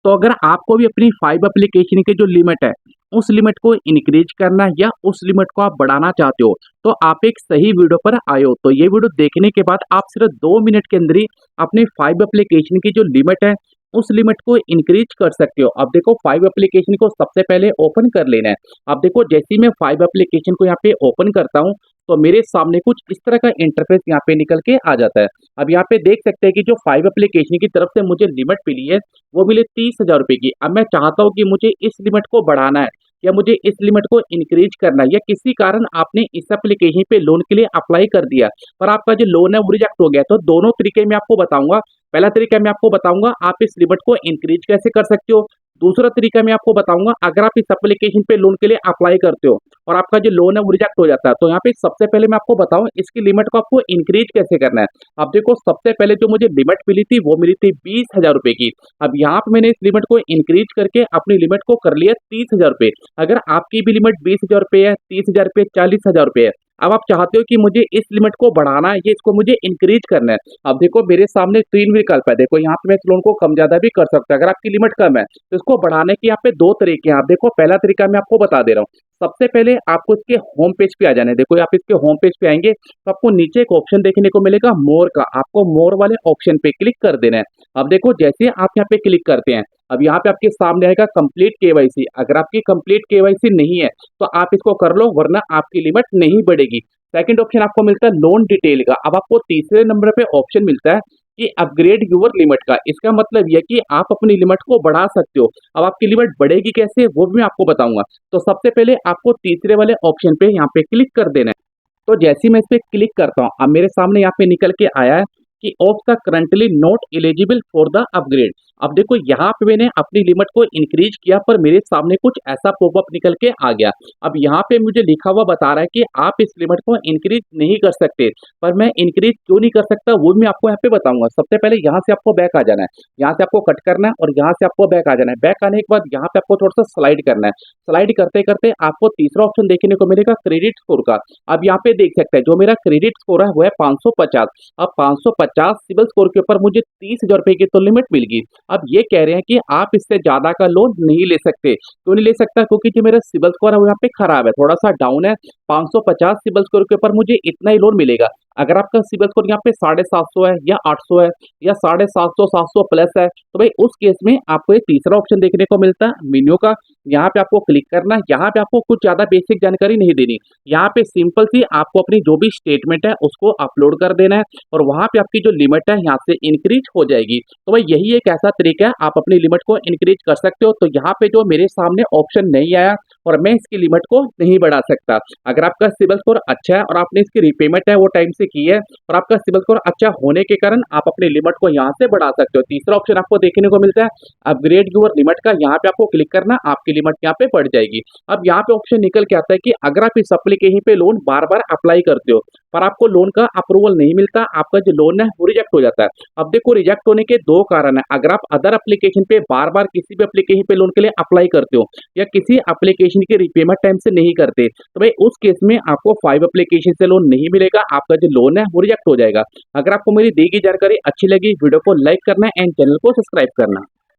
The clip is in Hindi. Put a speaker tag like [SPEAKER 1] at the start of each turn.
[SPEAKER 1] तो अगर आपको भी अपनी 5 एप्लीकेशन की जो लिमिट है, उस लिमिट को इंक्रीज करना है या उस लिमिट को आप बढ़ाना चाहते हो, तो आप एक सही वीडियो पर आए हो। तो ये वीडियो देखने के बाद आप सिर्फ 2 मिनट के अंदर ही अपनी 5 एप्लीकेशन की जो लिमिट है, उस लिमिट को इंक्रीज कर सकते हो। अब देखो 5 एप्लीकेशन को सबसे पहले ओपन कर लेना है। अब देखो जैसे ही मैं 5 एप्लीकेशन को यहाँ पे ओपन करता हूँ, तो मेरे सामने कुछ इस तरह का इंटरफेस यहाँ पे निकल के आ जाता है। अब यहाँ पे देख सकते हैं कि जो 5 एप्लीकेशन की तरफ से मुझे लिमिट मिली है, वो मिली 30,000 रुपए की। अब मैं चाहता हूँ कि मुझे इस लिमिट को बढ़ाना है या मुझे इस लिमिट को इंक्रीज करना है, या किसी कारण आपने इस एप्लीकेशन पे लोन के लिए अप्लाई कर दिया पर आपका जो लोन है वो रिजेक्ट हो गया। तो दोनों तरीके मैं आपको बताऊंगा। पहला तरीका मैं आपको बताऊंगा आप इस लिमिट को इंक्रीज कैसे कर सकते हो। दूसरा तरीका मैं आपको बताऊंगा अगर आप इस एप्लीकेशन पे लोन के लिए अप्लाई करते हो और आपका जो लोन है वो रिजेक्ट हो जाता है, तो यहाँ पे सबसे पहले मैं आपको बताऊं इसकी लिमिट को आपको इंक्रीज कैसे करना है। अब देखो सबसे पहले जो मुझे लिमिट मिली थी वो मिली थी 20,000 रुपए की। अब यहाँ पे मैंने इस लिमिट को इंक्रीज करके अपनी लिमिट को कर लिया 30,000 रुपए। अगर आपकी भी लिमिट 20,000 रुपए है, 30,000 रुपए, 40,000 रुपए है, अब आप चाहते हो कि मुझे इस लिमिट को बढ़ाना है, ये इसको मुझे इंक्रीज करना है। अब देखो मेरे सामने 3 विकल्प है। देखो यहाँ पे मैं इस लोन को कम ज्यादा भी कर सकता हूँ। अगर आपकी लिमिट कम है तो इसको बढ़ाने के यहाँ पे 2 तरीके हैं। आप देखो पहला तरीका मैं आपको बता दे रहा हूँ। सबसे पहले आपको इसके होम पेज पे आ जाना है। देखो आप इसके होम पेज पे आएंगे तो आपको नीचे एक ऑप्शन देखने को मिलेगा मोर का। आपको मोर वाले ऑप्शन पे क्लिक कर देना है। अब देखो जैसे आप यहाँ पे क्लिक करते हैं, अब यहाँ पे आपके सामने आएगा कंप्लीट केवाईसी। अगर आपकी कंप्लीट केवाईसी नहीं है तो आप इसको कर लो, वरना आपकी लिमिट नहीं बढ़ेगी। सेकंड ऑप्शन आपको मिलता है लोन डिटेल का। अब आपको तीसरे नंबर पे ऑप्शन मिलता है कि अपग्रेड यूर लिमिट का। इसका मतलब यह कि आप अपनी लिमिट को बढ़ा सकते हो। अब आपकी लिमिट बढ़ेगी कैसे वो भी मैं आपको बताऊंगा। तो सबसे पहले आपको तीसरे वाले ऑप्शन पे यहाँ पे क्लिक कर देना है। तो जैसे ही मैं इस पे क्लिक करता हूँ, अब मेरे सामने यहाँ पे निकल के आया है कि of the currently not eligible for the upgrade. अब देखो यहाँ पे मैंने अपनी लिमिट को इंक्रीज किया पर मेरे सामने कुछ ऐसा पॉपअप निकल के आ गया। अब यहाँ पे मुझे लिखा हुआ बता रहा है कि आप इस लिमिट को इंक्रीज नहीं कर सकते। पर मैं इंक्रीज क्यों नहीं कर सकता वो भी मैं आपको यहाँ पे बताऊंगा। सबसे पहले यहाँ से आपको बैक आ जाना है, यहाँ से आपको कट करना है और यहाँ से आपको बैक आ जाना है। बैक आने के बाद यहाँ पे आपको थोड़ा सा स्लाइड करना है। स्लाइड करते करते आपको तीसरा ऑप्शन देखने को मिलेगा क्रेडिट स्कोर का। अब यहाँ पे देख सकते हैं जो मेरा क्रेडिट स्कोर है वो है 550। अब 550 सिविल स्कोर के ऊपर मुझे 30,000 रुपए की तो लिमिट मिल गई। अब ये कह रहे हैं कि आप इससे ज्यादा का लोन नहीं ले सकते। क्यों नहीं ले सकता? क्योंकि जो मेरा सिविल स्कोर है वो यहाँ पे खराब है, थोड़ा सा डाउन है। 550 सिविल स्कोर के ऊपर मुझे इतना ही लोन मिलेगा। अगर आपका सिविल स्कोर यहाँ पे 750 है या 800 है या 750 700 प्लस है, तो भाई उस केस में आपको ये तीसरा ऑप्शन देखने को मिलता है मेन्यू का। यहाँ पे आपको क्लिक करना है। यहाँ पे आपको कुछ ज्यादा बेसिक जानकारी नहीं देनी। यहाँ पे सिंपल सी आपको अपनी जो भी स्टेटमेंट है उसको अपलोड कर देना है और वहां पे आपकी जो लिमिट है यहाँ से इंक्रीज हो जाएगी। तो भाई यही एक ऐसा तरीका है आप अपनी लिमिट को इंक्रीज कर सकते हो। तो यहाँ पे जो मेरे सामने ऑप्शन नहीं आया और मैं इसकी लिमिट को नहीं बढ़ा सकता। अगर आपका सिविल स्कोर अच्छा है और आपने इसकी रिपेमेंट है वो टाइम से की है और आपका सिविल स्कोर अच्छा होने के कारण आप अपनी लिमिट को यहाँ से बढ़ा सकते हो। तीसरा ऑप्शन आपको देखने को मिलता है अपग्रेड यूर लिमिट का। यहाँ पे आपको क्लिक करना, आपकी लिमिट यहाँ पे बढ़ जाएगी। अब यहाँ पे ऑप्शन निकल के आता है कि अगर आप इस एप्लीकेशन पे लोन बार बार अप्लाई करते हो पर आपको लोन का अप्रूवल नहीं मिलता, आपका जो लोन है वो रिजेक्ट हो जाता है। अब देखो रिजेक्ट होने के 2 कारण है। अगर आप अदर एप्लीकेशन पे बार बार किसी भी एप्लीकेशन पे लोन के लिए अप्लाई करते हो या किसी एप्लीकेशन की रिपेमेंट टाइम से नहीं करते, तो भाई उस केस में आपको 5 एप्लीकेशन से लोन नहीं मिलेगा, आपका जो लोन है वो रिजेक्ट हो जाएगा। अगर आपको मेरी दी गई जानकारी अच्छी लगी, वीडियो को लाइक करना एंड चैनल को सब्सक्राइब करना।